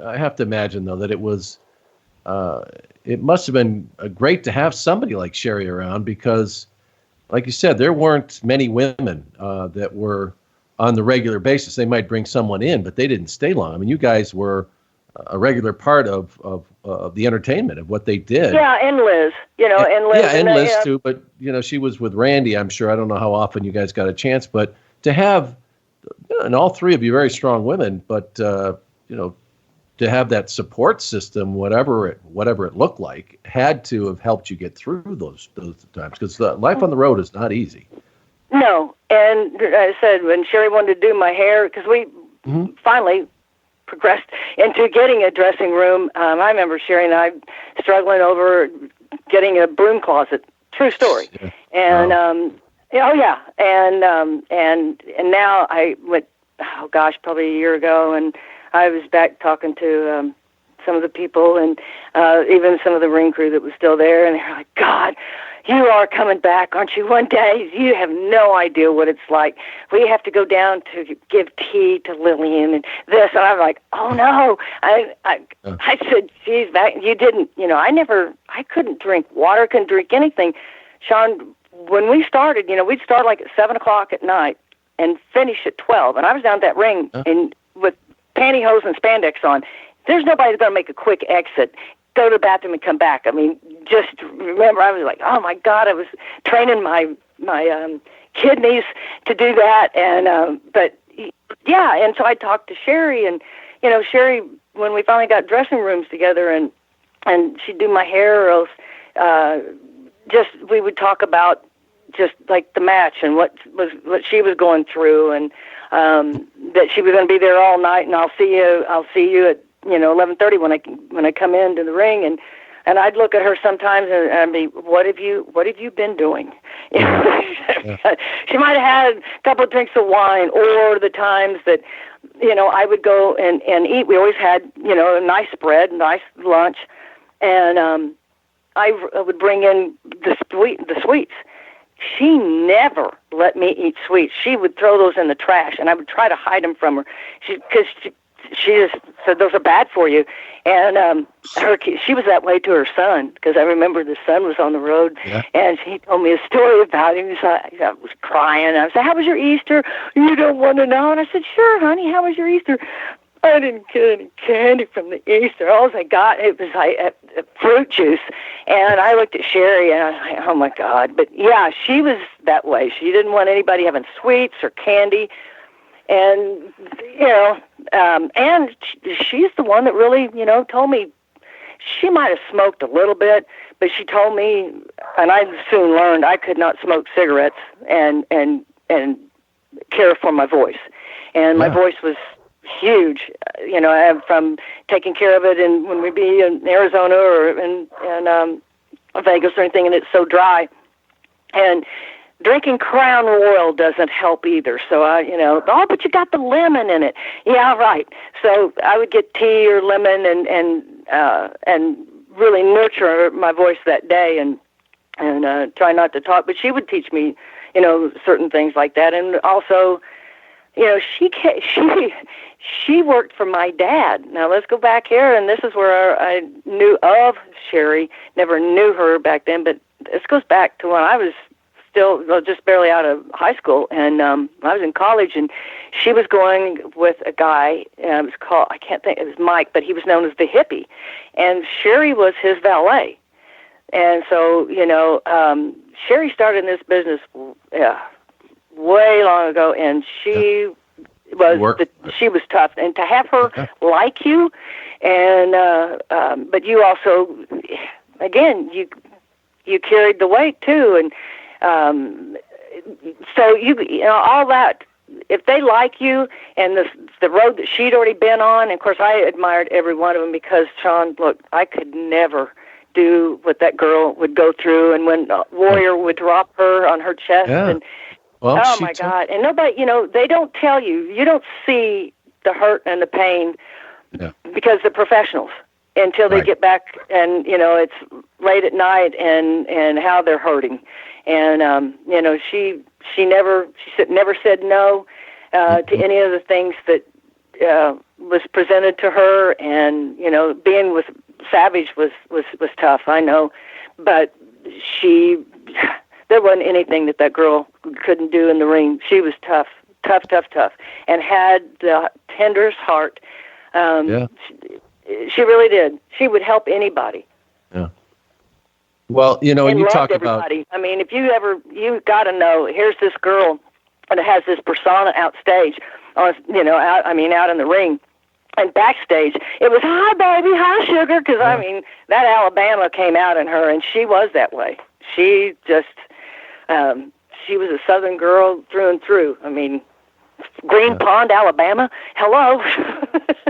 I have to imagine, though, that it must have been great to have somebody like Sherri around because, like you said, there weren't many women that were on the regular basis. They might bring someone in, but they didn't stay long. I mean, you guys were a regular part of the entertainment of what they did. Yeah, and Liz, and Liz. Yeah, and Liz too. But she was with Randy. I'm sure. I don't know how often you guys got a chance, but to have, and all three of you very strong women, but to have that support system, whatever it looked like, had to have helped you get through those times because life on the road is not easy. No, and I said when Sherri wanted to do my hair, because we finally progressed into getting a dressing room. I remember Sherri and I struggling over getting a broom closet. True story. Yeah. And and now I went. Oh gosh, probably a year ago, and I was back talking to some of the people and even some of the ring crew that was still there, and they're like, God, you are coming back, aren't you? One day, you have no idea what it's like. We have to go down to give tea to Lillian and this, and I'm like, oh no. I said, geez, you didn't, I couldn't drink water, couldn't drink anything. Sean, when we started, we'd start like at 7 o'clock at night and finish at 12, and I was down at that ring and with pantyhose and spandex on. There's nobody that's going to make a quick exit, go to the bathroom and come back. I mean, just remember, I was like, oh my God, I was training my kidneys to do that. And, but yeah. And so I talked to Sherri, and, Sherri, when we finally got dressing rooms together and she'd do my hair, or else, we would talk about just like the match and what she was going through, and that she was going to be there all night, and I'll see you at 11:30 when I come into the ring, and I'd look at her sometimes and I'd be, what have you been doing? Yeah. She might have had a couple of drinks of wine, or the times that I would go and eat. We always had a nice spread, nice lunch, and I would bring in the sweets. She never let me eat sweets. She would throw those in the trash, and I would try to hide them from her. Because she just said those are bad for you. And she was that way to her son, because I remember the son was on the road, and he told me a story about him. I was crying. I said, how was your Easter? You don't want to know? And I said, sure, honey, how was your Easter? I didn't get any candy from the Easter. All I got, it was like fruit juice. And I looked at Sherri, and I was like, oh, my God. But, yeah, she was that way. She didn't want anybody having sweets or candy. And, and she's the one that really, told me she might have smoked a little bit, but she told me, and I soon learned I could not smoke cigarettes and care for my voice. And my voice was huge, from taking care of it, and when we be in Arizona or in Vegas or anything, and it's so dry, and drinking Crown Royal doesn't help either. So but you got the lemon in it. Yeah, right. So I would get tea or lemon and really nurture my voice that day, and try not to talk. But she would teach me, certain things like that, and also. She worked for my dad. Now let's go back here, and this is where I knew of Sherri. Never knew her back then, but this goes back to when I was still just barely out of high school, and I was in college, and she was going with a guy. It was called, I can't think, it was Mike, but he was known as the hippie, and Sherri was his valet. And so Sherri started in this business. Way long ago, and she was tough, and to have her like you, and but you also, again, you carried the weight too, and so all that. If they like you, and the road that she'd already been on, and of course I admired every one of them, because Sean, look, I could never do what that girl would go through, and when Warrior would drop her on her chest and. Well, oh, my God. And nobody, they don't tell you. You don't see the hurt and the pain because they're professionals until they get back and, it's late at night and how they're hurting. And, she never said no to any of the things that was presented to her, and being with Savage was tough. I know, but there wasn't anything that girl couldn't do in the ring. She was tough, and had the tenderest heart. She really did. She would help anybody. Yeah. Well, and you talk everybody. I mean, if you got to know, here's this girl that has this persona outstage, out in the ring. And backstage, it was, hi, baby, hi, sugar, because, that Alabama came out in her, and she was that way. She just, she was a Southern girl through and through. I mean, Green Pond, Alabama, hello.